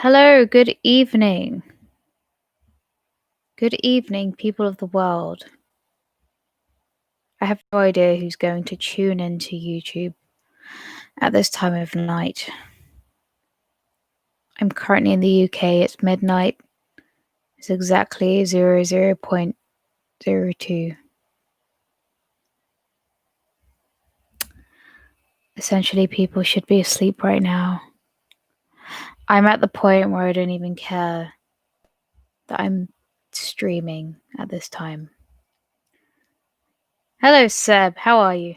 Hello, good evening. Good evening, people of the world. I have no idea who's going to tune into YouTube at this time of night. I'm currently in the UK, it's midnight. It's exactly 00.02. Essentially, people should be asleep right now. I'm at the point where I don't even care that I'm streaming at this time. Hello, Seb. How are you?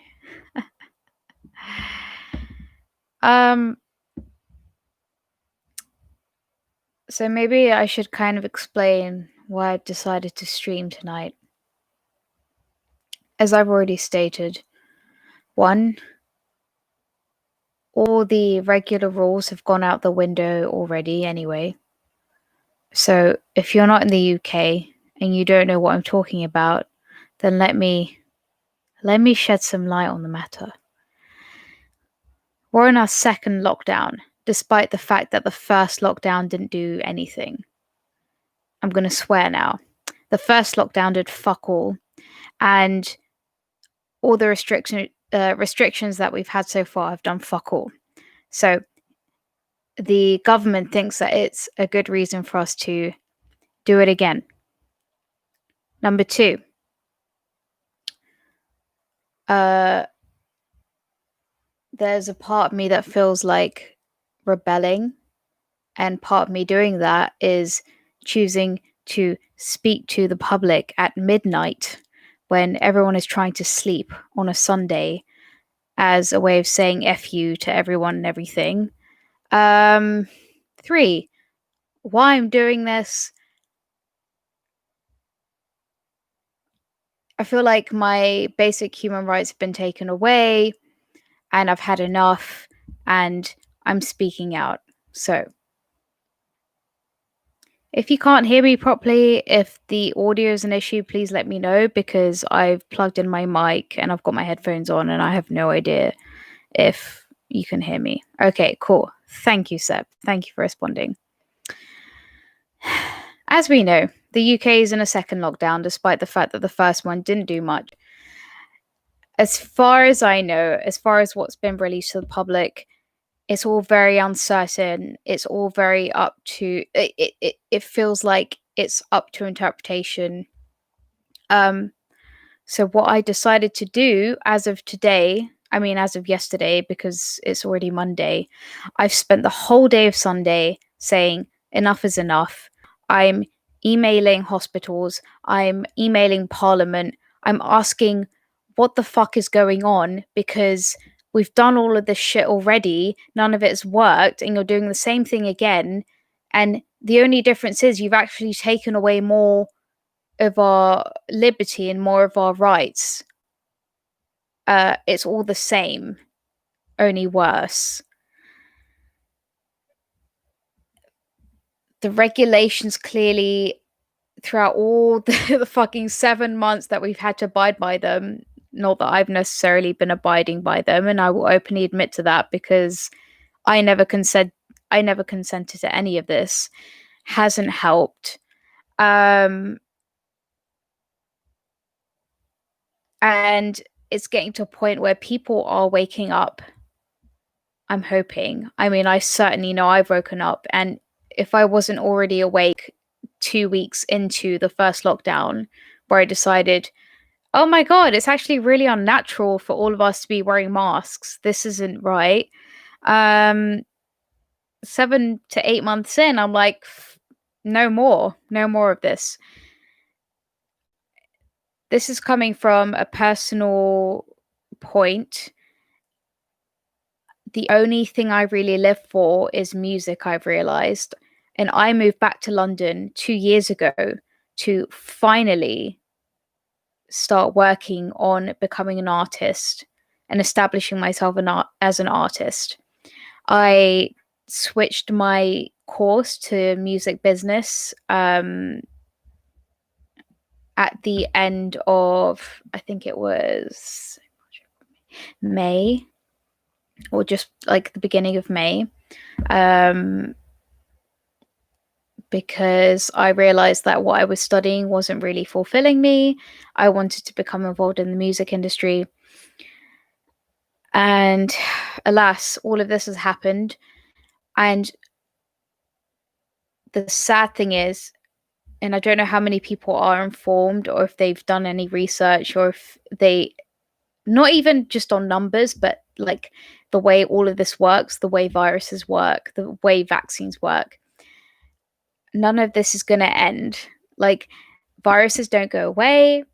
So maybe I should kind of explain why I decided to stream tonight. As I've already stated, one, all the regular rules have gone out the window already anyway. So if you're not in the UK and you don't know what I'm talking about, then let me shed some light on the matter. We're in our second lockdown, despite the fact that the first lockdown didn't do anything. I'm going to swear now. The first lockdown did fuck all, and all the restrictions that we've had so far have done fuck all. So the government thinks that it's a good reason for us to do it again. Number two, there's a part of me that feels like rebelling, and part of me doing that is choosing to speak to the public at midnight when everyone is trying to sleep on a Sunday as a way of saying F you to everyone and everything. Three, why I'm doing this. I feel like my basic human rights have been taken away and I've had enough and I'm speaking out. So if you can't hear me properly, if the audio is an issue, please let me know because I've plugged in my mic and I've got my headphones on and I have no idea if you can hear me. Okay, cool. Thank you, Seb. Thank you for responding. As we know, the UK is in a second lockdown despite the fact that the first one didn't do much. As far as I know, as far as what's been released to the public, it's all very uncertain. It's all very up to it feels like it's up to interpretation. So what I decided to do as of today, I mean as of yesterday because it's already Monday, I've spent the whole day of Sunday saying enough is enough. I'm emailing hospitals, I'm emailing Parliament, I'm asking what the fuck is going on because we've done all of this shit already, none of it has worked, and you're doing the same thing again. And the only difference is you've actually taken away more of our liberty and more of our rights. It's all the same, only worse. The regulations clearly, throughout all the fucking 7 months that we've had to abide by them, not that I've necessarily been abiding by them, and I will openly admit to that because I never consented to any of this, hasn't helped. And it's getting to a point where people are waking up. I'm hoping. I mean, I certainly know I've woken up, and if I wasn't already awake 2 weeks into the first lockdown, where I decided, oh my God, it's actually really unnatural for all of us to be wearing masks. This isn't right. 7 to 8 months in, I'm like, no more of this. This is coming from a personal point. The only thing I really live for is music, I've realized. And I moved back to London 2 years ago to finally start working on becoming an artist and establishing myself as an artist. I switched my course to music business at the end of, I think it was May, or just like the beginning of May. because I realized that what I was studying wasn't really fulfilling me. I wanted to become involved in the music industry. And alas, all of this has happened. And the sad thing is, and I don't know how many people are informed or if they've done any research or if they, not even just on numbers, but like the way all of this works, the way viruses work, the way vaccines work. None of this is going to end. Like, viruses don't go away.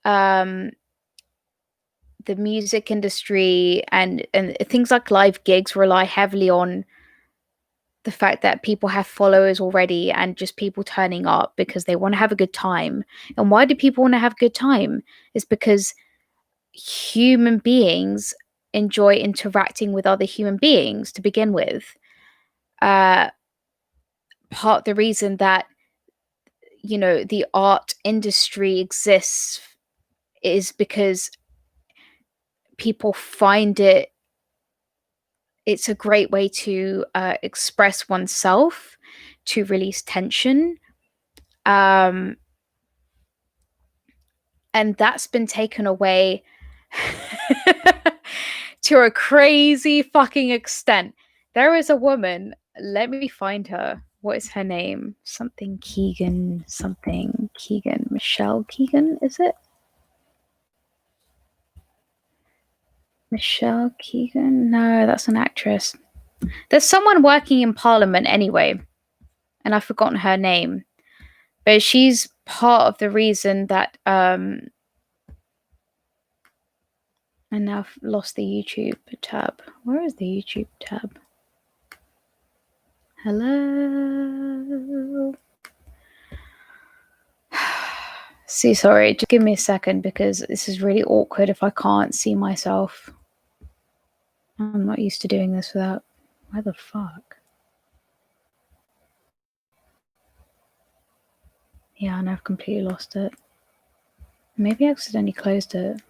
Um, the music industry and things like live gigs rely heavily on the fact that people have followers already and just people turning up because they want to have a good time. And why do people want to have a good time? It's because human beings enjoy interacting with other human beings to begin with. Part of the reason that, you know, the art industry exists is because people find it's a great way to express oneself, to release tension. Um, and that's been taken away to a crazy fucking extent. There is a woman, let me find her. What is her name? Something Keegan, something Keegan. Michelle Keegan, is it? Michelle Keegan? No, that's an actress. There's someone working in Parliament anyway, and I've forgotten her name. But she's part of the reason that and now I've lost the YouTube tab. Where is the YouTube tab? Hello. See, sorry, just give me a second because this is really awkward if I can't see myself. I'm not used to doing this without. Why the fuck? Yeah, and I've completely lost it. Maybe I accidentally closed it.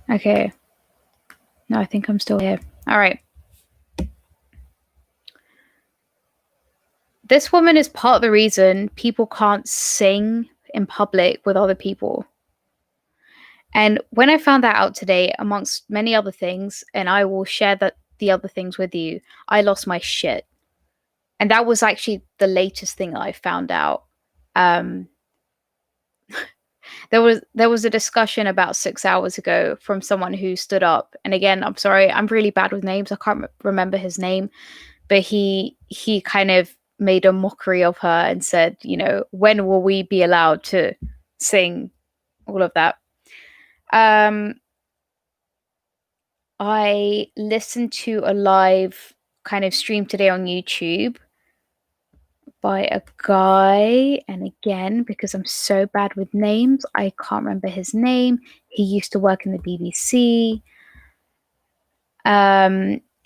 Okay. No, I think I'm still here. All right. This woman is part of the reason people can't sing in public with other people. And when I found that out today, amongst many other things, and I will share the other things with you, I lost my shit. And that was actually the latest thing I found out. Um, there was a discussion about 6 hours ago from someone who stood up. And again, I'm sorry, I'm really bad with names. I can't remember his name, but he kind of made a mockery of her and said, you know, when will we be allowed to sing all of that? I listened to a live kind of stream today on YouTube by a guy, and again, because I'm so bad with names, I can't remember his name. He used to work in the BBC.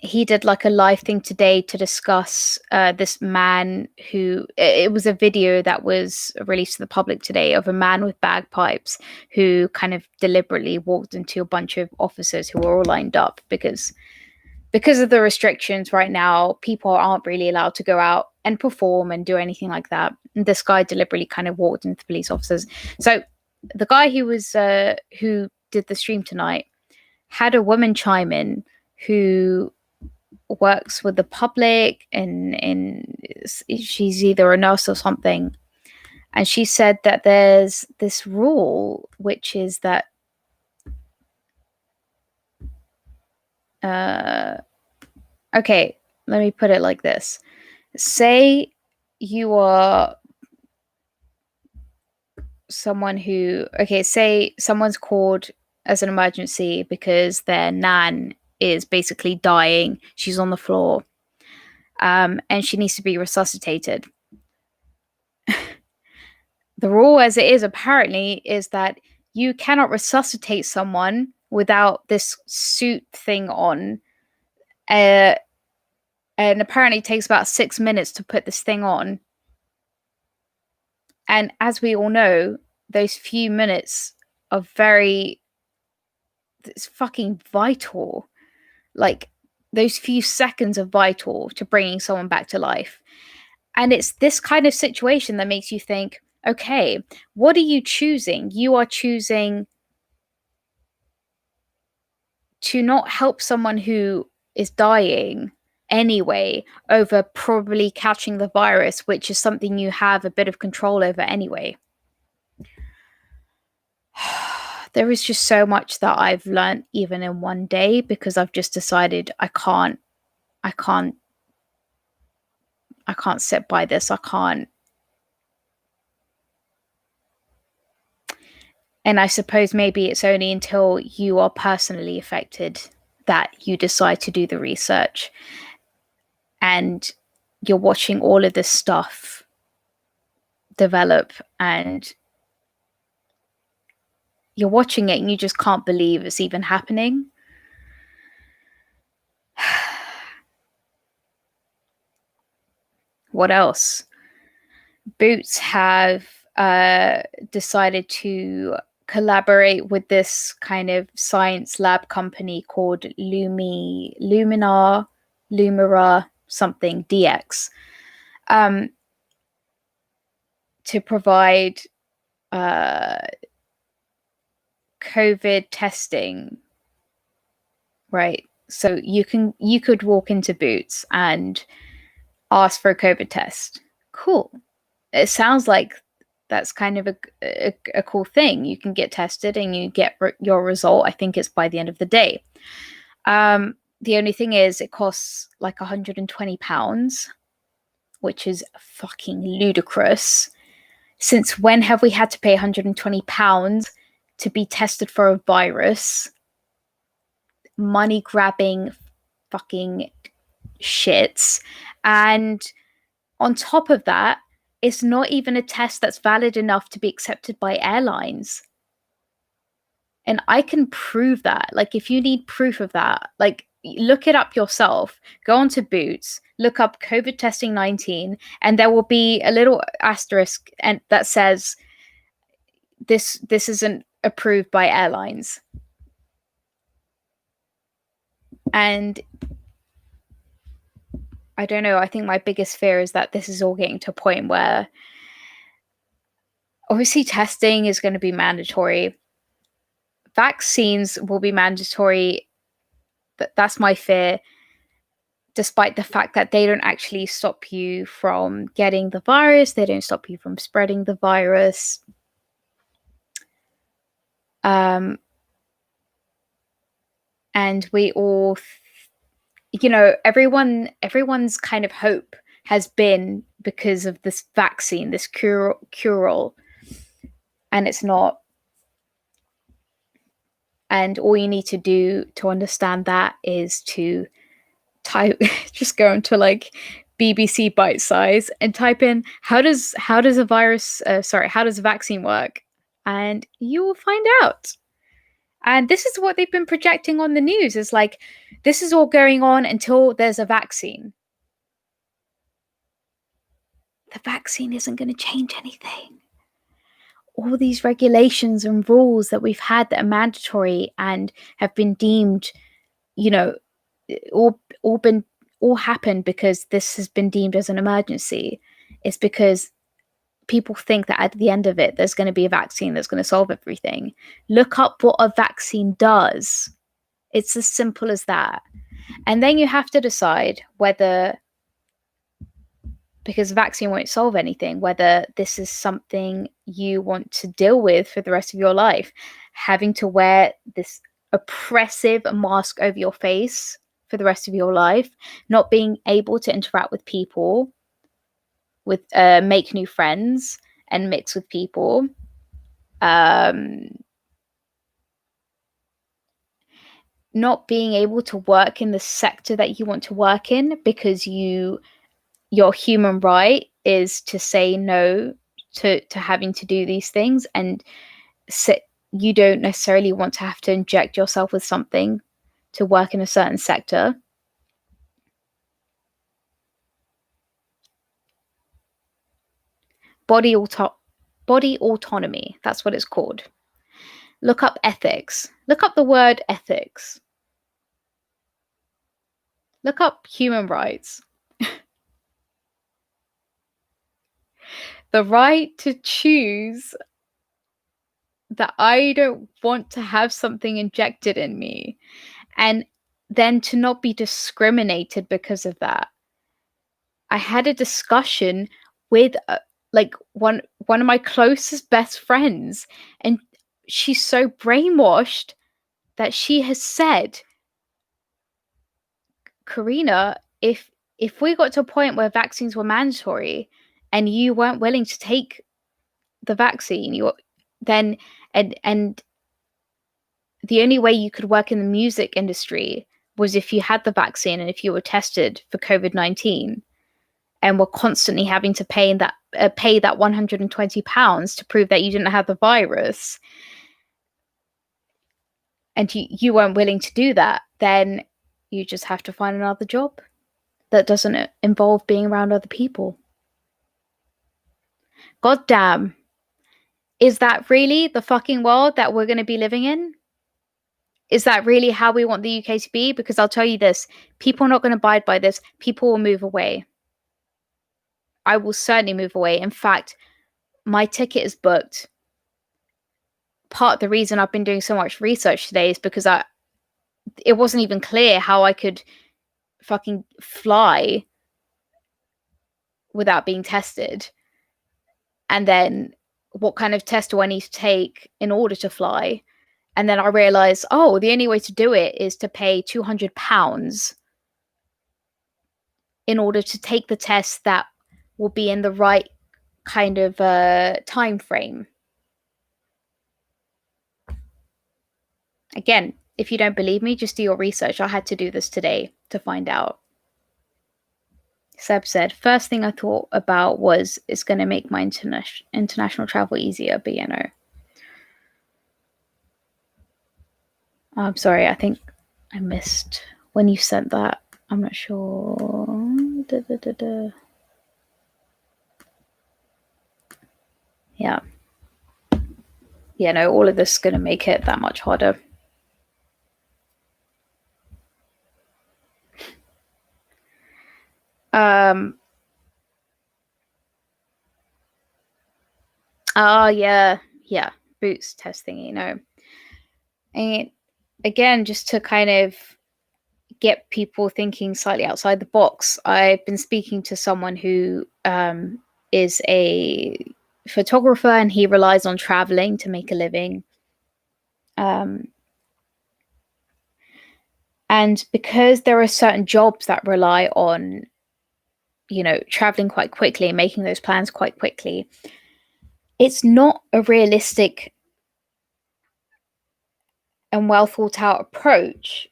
He did like a live thing today to discuss this man who, it was a video that was released to the public today of a man with bagpipes who kind of deliberately walked into a bunch of officers who were all lined up because of the restrictions right now. People aren't really allowed to go out and perform and do anything like that. And this guy deliberately kind of walked into police officers. So the guy who did the stream tonight had a woman chime in who works with the public, and she's either a nurse or something. And she said that there's this rule, which is that okay, let me put it like this. Say you are someone who, okay, say someone's called as an emergency because their nan is basically dying. She's on the floor, and she needs to be resuscitated. The rule as it is apparently is that you cannot resuscitate someone without this suit thing on. And apparently it takes about 6 minutes to put this thing on. And as we all know, those few minutes are it's fucking vital. Like, those few seconds are vital to bringing someone back to life. And it's this kind of situation that makes you think, okay, what are you choosing? You are choosing to not help someone who is dying anyway over probably catching the virus, which is something you have a bit of control over anyway. There is just so much that I've learned even in one day, because I've just decided I can't I can't sit by this. I can't. And I suppose maybe it's only until you are personally affected that you decide to do the research, and you're watching all of this stuff develop, and you're watching it and you just can't believe it's even happening. What else? Boots have decided to collaborate with this kind of science lab company called Lumira something DX, to provide COVID testing, right? So you could walk into Boots and ask for a COVID test. Cool. It sounds like that's kind of a cool thing. You can get tested and you get your result. I think it's by the end of the day. The only thing is, it costs like £120, which is fucking ludicrous. Since when have we had to pay £120 to be tested for a virus? Money grabbing fucking shits. And on top of that, it's not even a test that's valid enough to be accepted by airlines. And I can prove that. Like, if you need proof of that, like, look it up yourself. Go onto Boots, look up COVID testing 19, and there will be a little asterisk and that says this isn't approved by airlines. And I don't know, I think my biggest fear is that this is all getting to a point where obviously testing is going to be mandatory. Vaccines will be mandatory. That's my fear, despite the fact that they don't actually stop you from getting the virus. They don't stop you from spreading the virus. And we all, everyone's kind of hope has been because of this vaccine, this cure-all, and it's not. And all you need to do to understand that is to just go into like BBC Bite Size and type in how does a vaccine work, and you will find out. And this is what they've been projecting on the news, is like, this is all going on until there's a vaccine. The vaccine isn't going to change anything. All these regulations and rules that we've had that are mandatory and have been deemed, all happened because this has been deemed as an emergency. It's because people think that at the end of it, there's going to be a vaccine that's going to solve everything. Look up what a vaccine does. It's as simple as that. And then you have to decide whether, because vaccine won't solve anything, whether this is something you want to deal with for the rest of your life. Having to wear this oppressive mask over your face for the rest of your life, not being able to interact with people, with make new friends and mix with people, not being able to work in the sector that you want to work in because your human right is to say no to having to do these things, and you don't necessarily want to have to inject yourself with something to work in a certain sector. Body autonomy, that's what it's called. Look up ethics. Look up the word ethics. Look up human rights. The right to choose that I don't want to have something injected in me, and then to not be discriminated because of that. I had a discussion with like one of my closest best friends, and she's so brainwashed that she has said, Corrina, if we got to a point where vaccines were mandatory and you weren't willing to take the vaccine, you then and the only way you could work in the music industry was if you had the vaccine and if you were tested for COVID-19 and were constantly having to pay that £120 to prove that you didn't have the virus, and you weren't willing to do that, then you just have to find another job that doesn't involve being around other people. God damn. Is that really the fucking world that we're going to be living in? Is that really how we want the UK to be? Because I'll tell you this, people are not going to abide by this. People will move away. I will certainly move away. In fact, my ticket is booked. Part of the reason I've been doing so much research today is because it wasn't even clear how I could fucking fly without being tested. And then what kind of test do I need to take in order to fly? And then I realized, oh, the only way to do it is to pay £200 in order to take the test that will be in the right kind of time frame. Again, if you don't believe me, just do your research. I had to do this today to find out. Seb said, first thing I thought about was it's going to make my international travel easier, but you know. I'm sorry, I think I missed when you sent that. I'm not sure. Yeah. Yeah, no, all of this is going to make it that much harder. Yeah, boots testing, you know. And again, just to kind of get people thinking slightly outside the box, I've been speaking to someone who is a photographer and he relies on traveling to make a living. And because there are certain jobs that rely on, you know, traveling quite quickly and making those plans quite quickly, it's not a realistic and well thought out approach.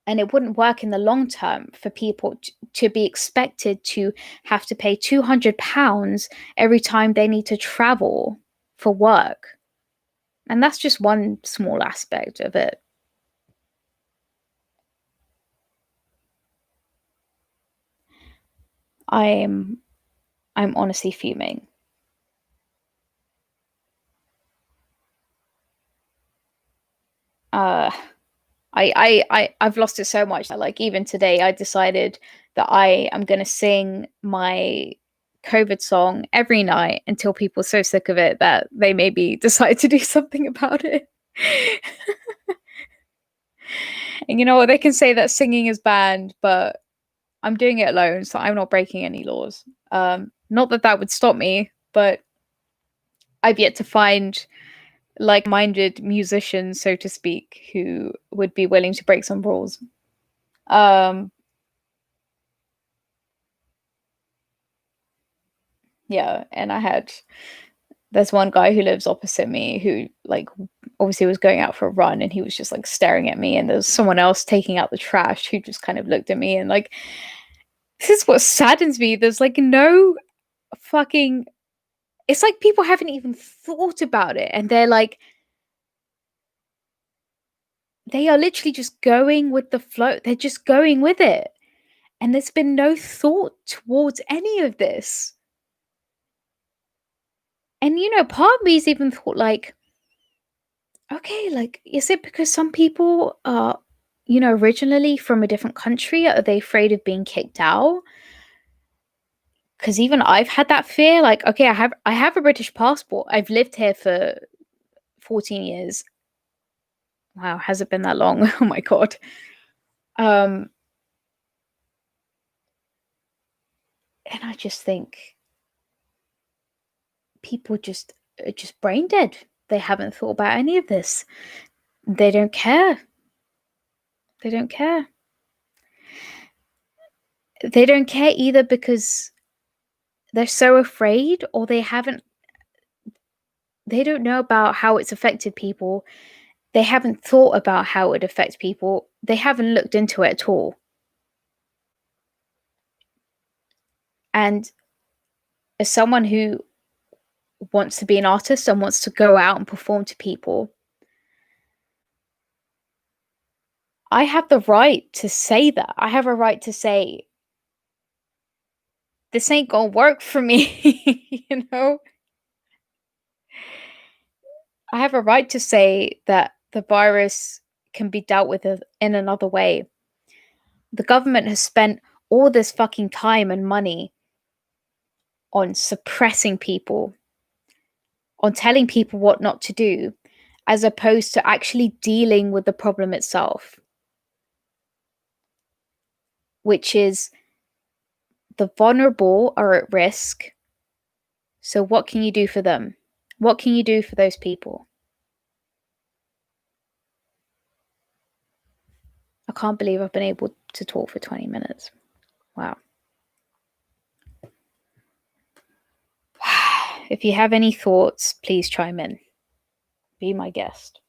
And it wouldn't work in the long term for people to be expected to have to pay £200 every time they need to travel for work. And that's just one small aspect of it. I'm honestly fuming. I've lost it so much that, like, even today I decided that I am going to sing my COVID song every night until people are so sick of it that they maybe decide to do something about it. And you know what? They can say that singing is banned, but I'm doing it alone, so I'm not breaking any laws. Not that that would stop me, but I've yet to find like-minded musicians, so to speak, who would be willing to break some rules. Yeah, and there's one guy who lives opposite me who, like, obviously was going out for a run and he was just like staring at me, and there's someone else taking out the trash who just kind of looked at me, and like, this is what saddens me. There's like no fucking, it's like people haven't even thought about it, and they're like, they are literally just going with the flow. They're just going with it. And there's been no thought towards any of this. And, you know, part of me's even thought, like, okay, like, is it because some people are originally from a different country? Are they afraid of being kicked out? Because even I've had that fear. Like, okay, I have a British passport. I've lived here for 14 years. Wow, has it been that long? Oh my god. Um, and I just think people just are just brain dead. They haven't thought about any of this. They don't care. They don't care. They don't care either because they're so afraid, or they don't know about how it's affected people. They haven't thought about how it affects people. They haven't looked into it at all. And as someone who wants to be an artist and wants to go out and perform to people, I have the right to say that. I have a right to say, this ain't gonna work for me. I have a right to say that the virus can be dealt with in another way. The government has spent all this fucking time and money on suppressing people, on telling people what not to do, as opposed to actually dealing with the problem itself, which is the vulnerable are at risk. So, what can you do for them? What can you do for those people? I can't believe I've been able to talk for 20 minutes. Wow. If you have any thoughts, please chime in. Be my guest.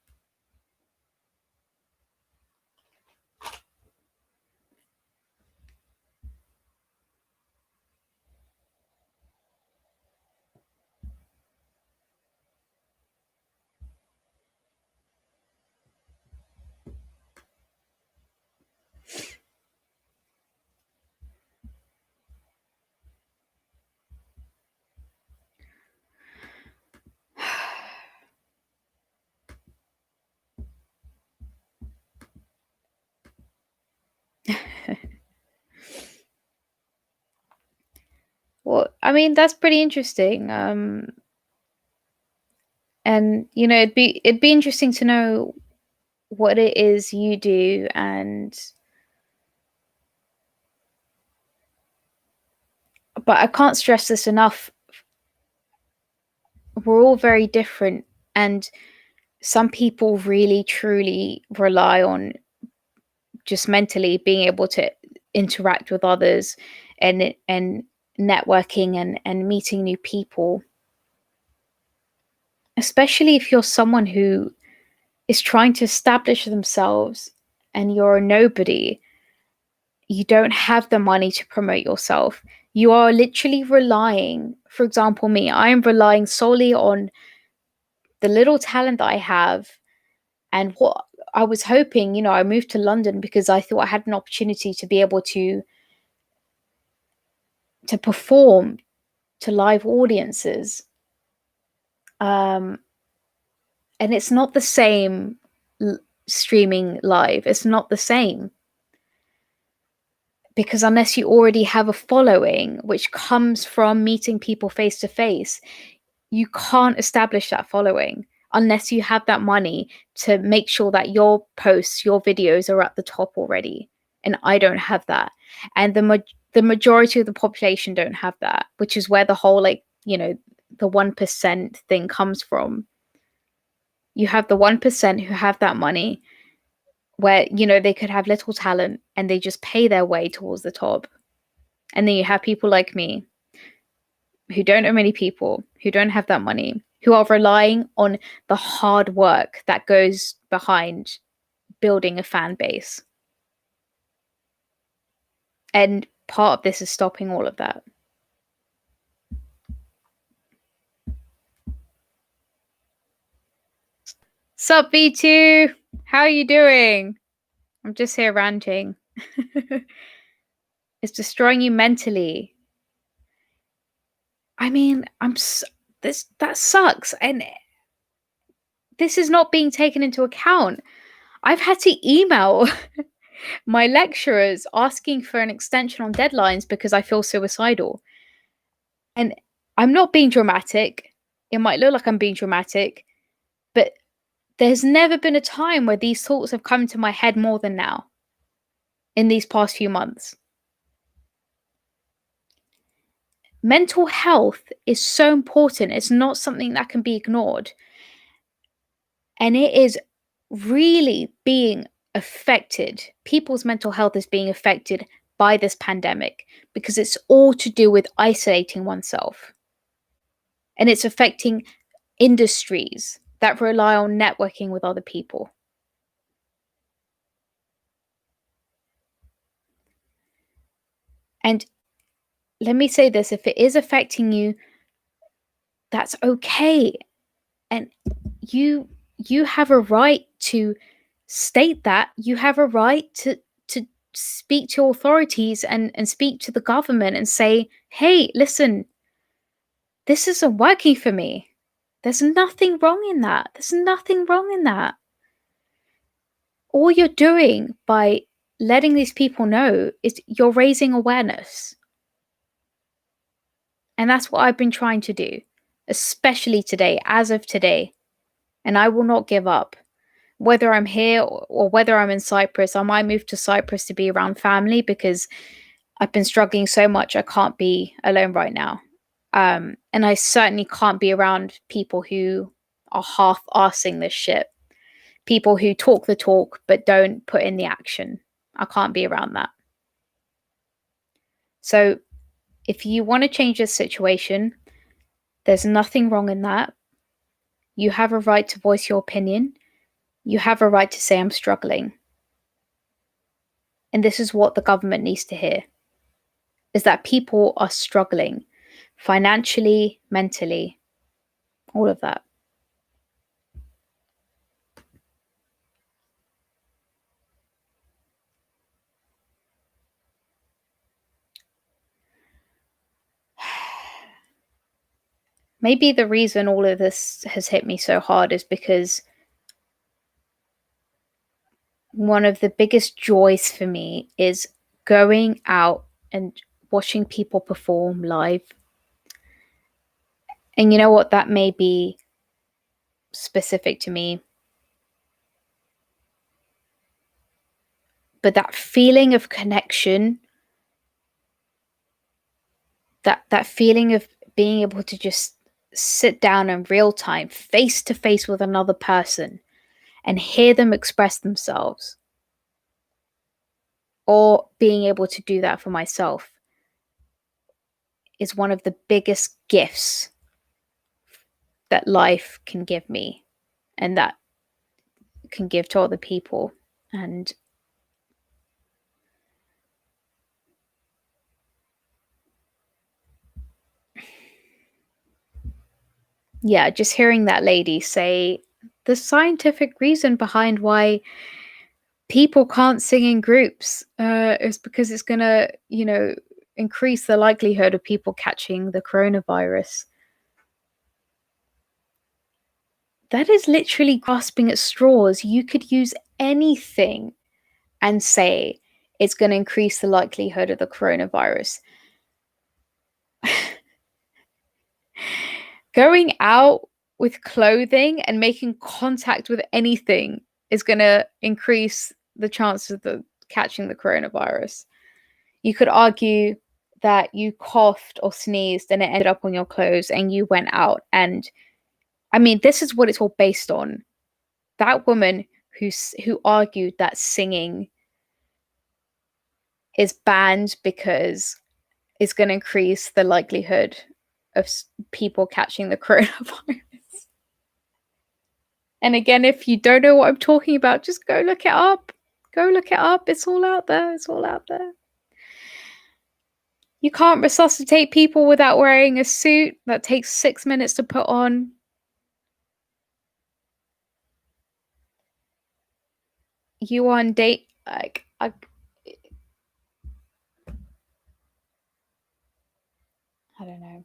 Well, I mean, that's pretty interesting. And it'd be interesting to know what it is you do, but I can't stress this enough. We're all very different, and some people really truly rely on just mentally being able to interact with others and networking and meeting new people, especially if you're someone who is trying to establish themselves and you're a nobody. You don't have the money to promote yourself. You are literally relying, for example, me, I am relying solely on the little talent that I have. And what I was hoping, I moved to London because I thought I had an opportunity to be able to perform to live audiences. And it's not the same streaming live. It's not the same. Because unless you already have a following, which comes from meeting people face to face, you can't establish that following unless you have that money to make sure that your posts, your videos are at the top already. And I don't have that. And the majority of the population don't have that, which is where the whole the 1% thing comes from. You have the 1% who have that money where, they could have little talent and they just pay their way towards the top. And then you have people like me who don't know many people, who don't have that money, who are relying on the hard work that goes behind building a fan base. And part of this is stopping all of that. Sup, V2? How are you doing? I'm just here ranting. It's destroying you mentally. I mean, that sucks. And this is not being taken into account. I've had to email my lecturers asking for an extension on deadlines because I feel suicidal. And I'm not being dramatic. It might look like I'm being dramatic, but there's never been a time where these thoughts have come to my head more than now in these past few months. Mental health is so important. It's not something that can be ignored. And it is really being affected. People's mental health is being affected by this pandemic because it's all to do with isolating oneself. And it's affecting industries that rely on networking with other people. And let me say this, if it is affecting you, that's okay. And you have a right to state that. You have a right to speak to authorities and speak to the government and say, hey, listen, this isn't working for me. There's nothing wrong in that. There's nothing wrong in that. All you're doing by letting these people know is you're raising awareness. And that's what I've been trying to do, especially today, as of today. And I will not give up. Whether I'm here or whether I'm in Cyprus, I might move to Cyprus to be around family because I've been struggling so much. I can't be alone right now. And I certainly can't be around people who are half-arsing this shit. People who talk the talk but don't put in the action. I can't be around that. So if you want to change this situation, there's nothing wrong in that. You have a right to voice your opinion. You have a right to say, I'm struggling. And this is what the government needs to hear, is that people are struggling financially, mentally, all of that. Maybe the reason all of this has hit me so hard is because one of the biggest joys for me is going out and watching people perform live. And you know what? That may be specific to me, but that feeling of connection, that feeling of being able to just sit down in real time, face to face with another person and hear them express themselves, or being able to do that for myself, is one of the biggest gifts that life can give me and that can give to other people. And yeah, just hearing that lady say the scientific reason behind why people can't sing in groups is because it's going to, increase the likelihood of people catching the coronavirus. That is literally grasping at straws. You could use anything and say it's going to increase the likelihood of the coronavirus. Going out with clothing and making contact with anything is going to increase the chances of catching the coronavirus. You could argue that you coughed or sneezed and it ended up on your clothes and you went out. And I mean, this is what it's all based on. That woman who argued that singing is banned because it's going to increase the likelihood of people catching the coronavirus. And again, if you don't know what I'm talking about, just go look it up. Go look it up. It's all out there. It's all out there. You can't resuscitate people without wearing a suit that takes 6 minutes to put on. You on date, like, I don't know.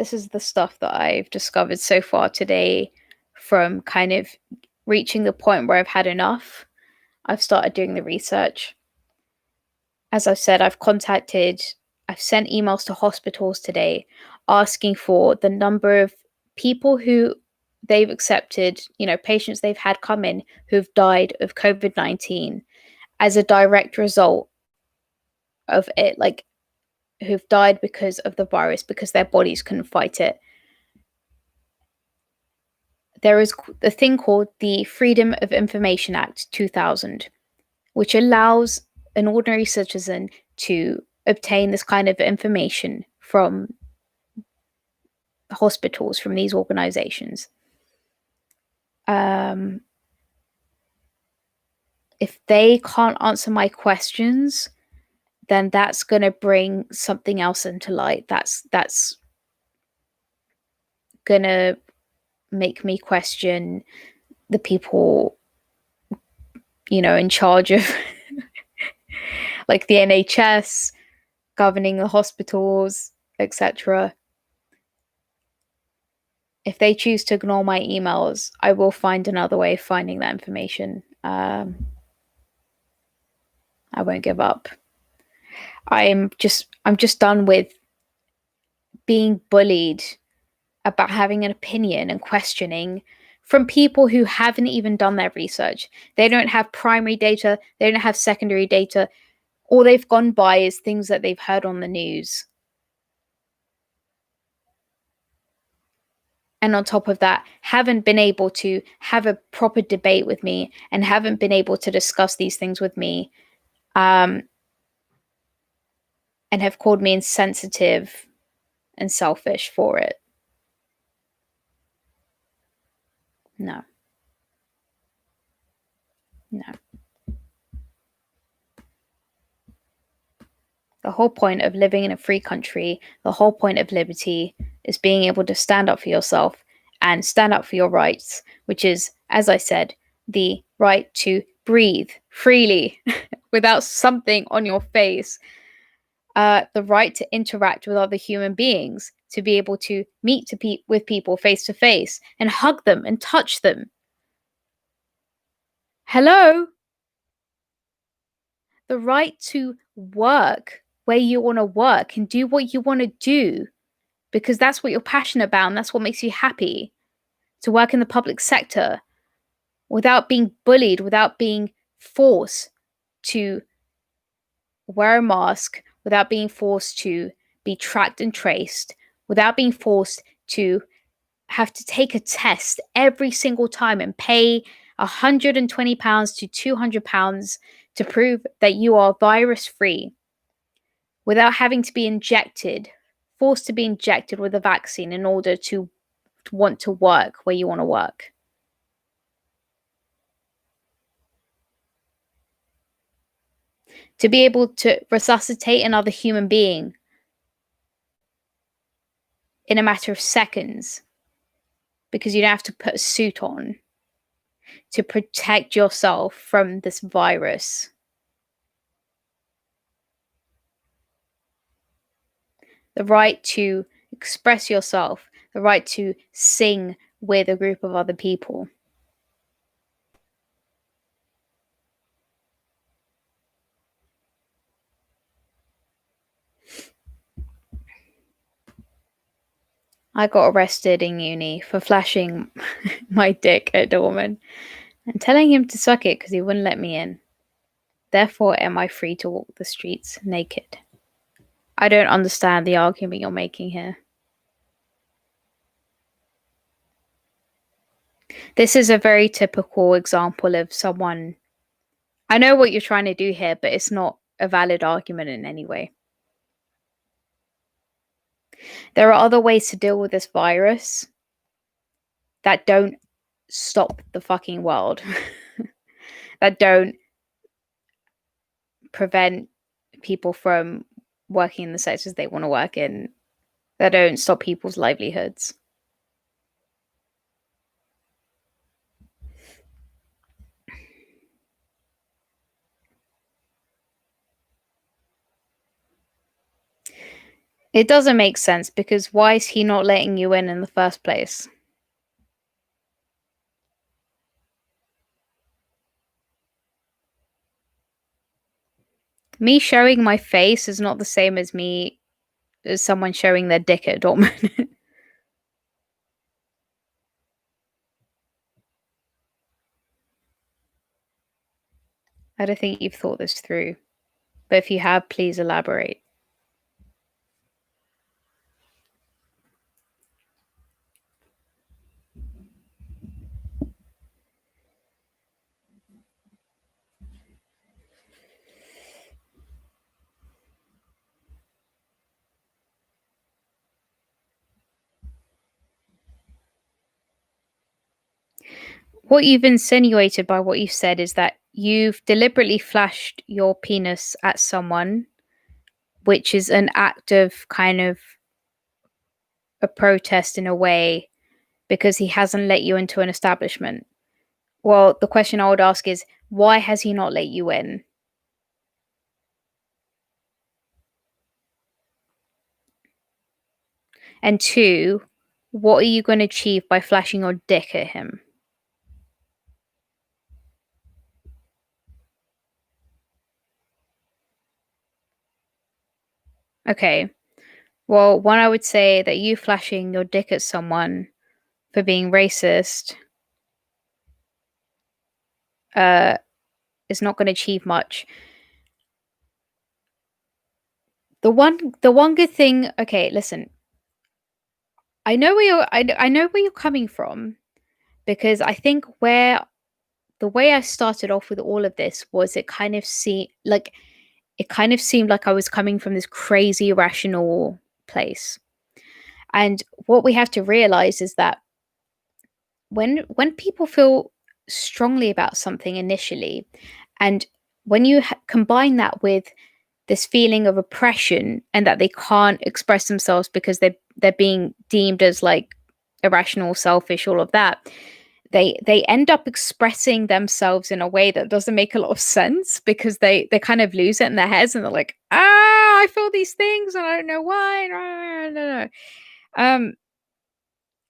This is the stuff that I've discovered so far today from kind of reaching the point where I've had enough. I've started doing the research. As I've said, I've sent emails to hospitals today asking for the number of people who they've accepted, patients they've had come in who've died of COVID-19 as a direct result of it, like who've died because of the virus, because their bodies couldn't fight it. There is a thing called the Freedom of Information Act 2000, which allows an ordinary citizen to obtain this kind of information from hospitals, from these organizations. If they can't answer my questions, then that's going to bring something else into light. That's going to make me question the people, in charge of like the NHS, governing the hospitals, etc. If they choose to ignore my emails, I will find another way of finding that information. I won't give up. I'm just done with being bullied about having an opinion and questioning from people who haven't even done their research. They don't have primary data, they don't have secondary data. All they've gone by is things that they've heard on the news. And on top of that, haven't been able to have a proper debate with me and haven't been able to discuss these things with me, and have called me insensitive and selfish for it. No. No. The whole point of living in a free country, the whole point of liberty is being able to stand up for yourself and stand up for your rights, which is, as I said, the right to breathe freely without something on your face, the right to interact with other human beings, to be able to meet with people face to face and hug them and touch them. Hello? The right to work where you want to work and do what you want to do because that's what you're passionate about and that's what makes you happy. To work in the public sector without being bullied, without being forced to wear a mask, without being forced to be tracked and traced, without being forced to have to take a test every single time and pay £120 to £200 to prove that you are virus free, without having to be forced to be injected with a vaccine in order to want to work where you want to work. To be able to resuscitate another human being in a matter of seconds because you don't have to put a suit on to protect yourself from this virus. The right to express yourself, the right to sing with a group of other people. I got arrested in uni for flashing my dick at a woman and telling him to suck it because he wouldn't let me in. Therefore, am I free to walk the streets naked? I don't understand the argument you're making here. This is a very typical example of someone. I know what you're trying to do here, but it's not a valid argument in any way. There are other ways to deal with this virus that don't stop the fucking world, that don't prevent people from working in the sectors they want to work in, that don't stop people's livelihoods. It doesn't make sense because why is he not letting you in the first place? Me showing my face is not the same as me as someone showing their dick at Dortmund. I don't think you've thought this through. But if you have, please elaborate. What you've insinuated by what you've said is that you've deliberately flashed your penis at someone, which is an act of kind of a protest in a way because he hasn't let you into an establishment. Well, the question I would ask is, why has he not let you in? And two, what are you going to achieve by flashing your dick at him? Okay. Well, one, I would say that you flashing your dick at someone for being racist uh, is not going to achieve much. The one good thing. Okay, listen. I know where you're coming from because I think where the way I started off with all of this was it kind of seemed like I was coming from this crazy irrational place. And what we have to realize is that when people feel strongly about something initially, and when you combine that with this feeling of oppression and that they can't express themselves because they're being deemed as like irrational, selfish, all of that, they end up expressing themselves in a way that doesn't make a lot of sense because they kind of lose it in their heads and they're like, I feel these things and I don't know why. No, no, no.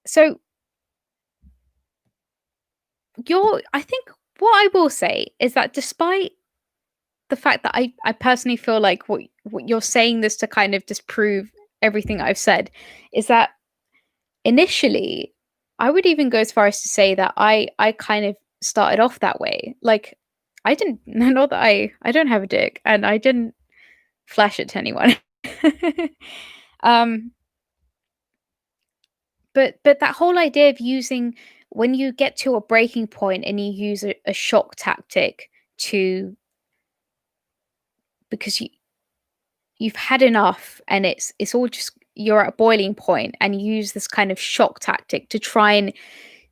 So I think what I will say is that despite the fact that I personally feel like what you're saying this to kind of disprove everything I've said is that initially I would even go as far as to say that I kind of started off that way. Like I didn't not that I don't have a dick and I didn't flash it to anyone. um but that whole idea of using when you get to a breaking point and you use a shock tactic to because you've had enough and it's all just you're at a boiling point and you use this kind of shock tactic to try and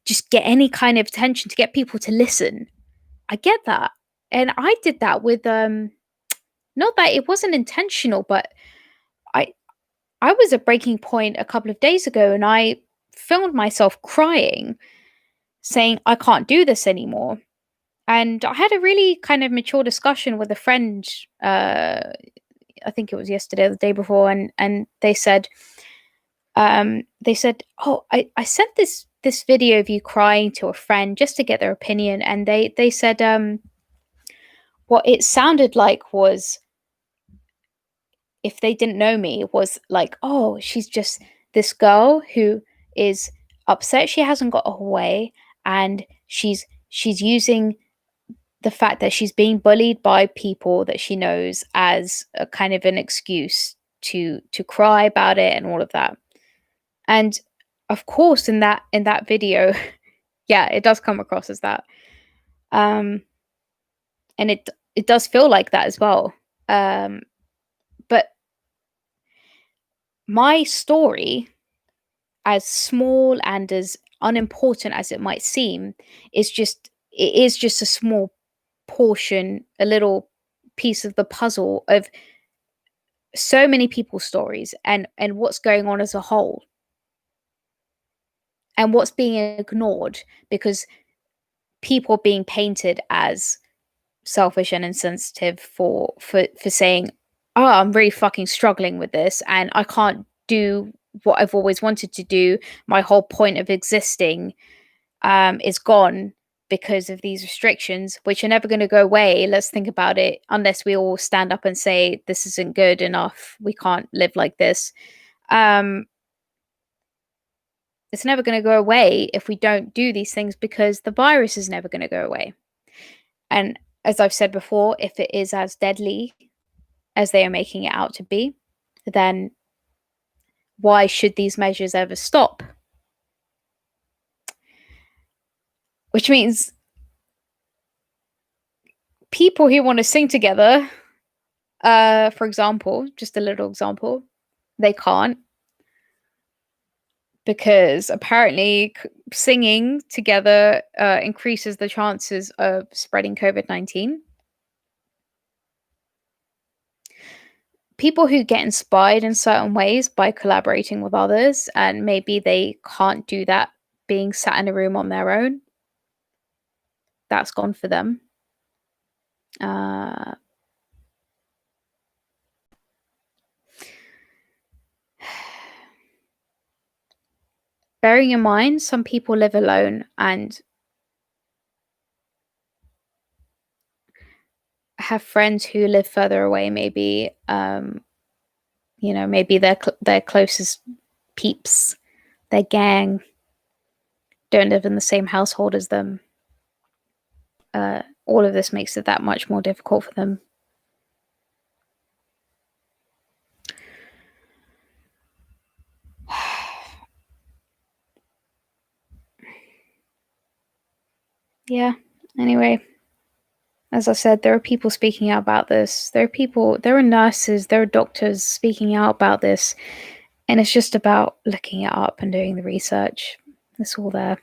just get any kind of attention to get people to listen. I get that. And I did that with not that it wasn't intentional, but I I was at breaking point a couple of days ago and I filmed myself crying saying I can't do this anymore. And I had a really kind of mature discussion with a friend I think it was yesterday or the day before, and they said, "Oh, I sent this video of you crying to a friend just to get their opinion," and they said, what it sounded like was if they didn't know me, was like, oh, she's just this girl who is upset she hasn't got her way, and she's using the fact that she's being bullied by people that she knows as a kind of an excuse to cry about it and all of that. And of course in that video, yeah, it does come across as that. Um and it does feel like that as well. But my story, as small and as unimportant as it might seem, it is just a small portion, a little piece of the puzzle of so many people's stories and what's going on as a whole and what's being ignored because people are being painted as selfish and insensitive for saying oh, I'm really fucking struggling with this and I can't do what I've always wanted to do. My whole point of existing is gone because of these restrictions, which are never going to go away. Let's think about it. Unless we all stand up and say, this isn't good enough. We can't live like this. It's never going to go away if we don't do these things because the virus is never going to go away. And as I've said before, if it is as deadly as they are making it out to be, then why should these measures ever stop? Which means people who want to sing together, for example, just a little example, they can't because apparently singing together increases the chances of spreading COVID-19. People who get inspired in certain ways by collaborating with others, and maybe they can't do that being sat in a room on their own, that's gone for them. Bearing in mind, some people live alone and have friends who live further away, maybe, maybe their closest peeps, their gang, don't live in the same household as them. All of this makes it that much more difficult for them. Yeah, anyway, as I said, there are people speaking out about this. There are nurses, there are doctors speaking out about this. And it's just about looking it up and doing the research. It's all there.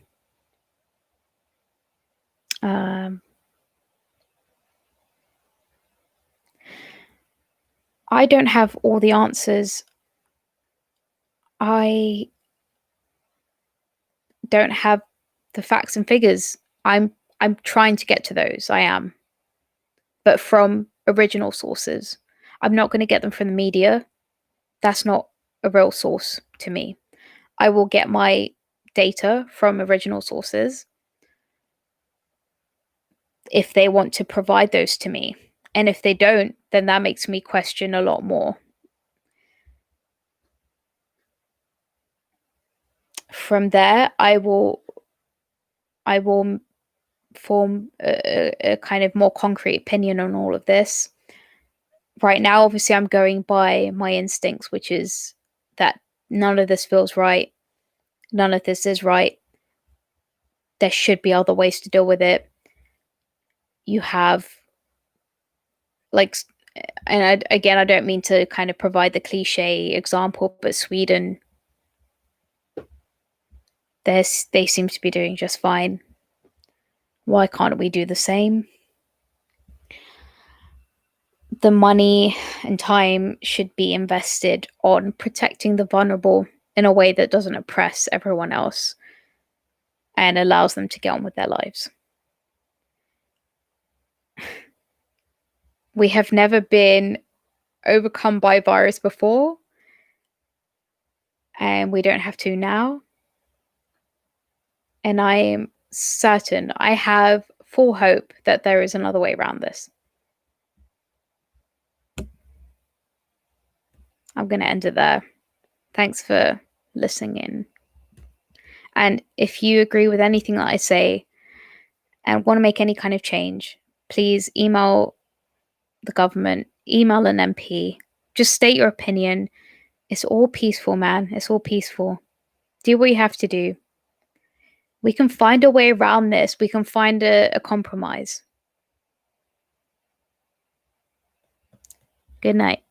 I don't have all the answers. I don't have the facts and figures. I'm trying to get to those. I am. But from original sources. I'm not going to get them from the media. That's not a real source to me. I will get my data from original sources if they want to provide those to me. And if they don't, then that makes me question a lot more. From there, I will form a kind of more concrete opinion on all of this. Right now, obviously, I'm going by my instincts, which is that none of this feels right. None of this is right. There should be other ways to deal with it. You have, like, and I don't mean to kind of provide the cliche example, but Sweden, they seem to be doing just fine. Why can't we do the same? The money and time should be invested on protecting the vulnerable in a way that doesn't oppress everyone else and allows them to get on with their lives. We have never been overcome by virus before, and we don't have to now. And I am certain, I have full hope that there is another way around this. I'm going to end it there. Thanks for listening in. And if you agree with anything that I say and want to make any kind of change, please email the government, email an MP, just state your opinion. It's all peaceful, man. It's all peaceful. Do what you have to do. We can find a way around this. We can find a compromise. Good night.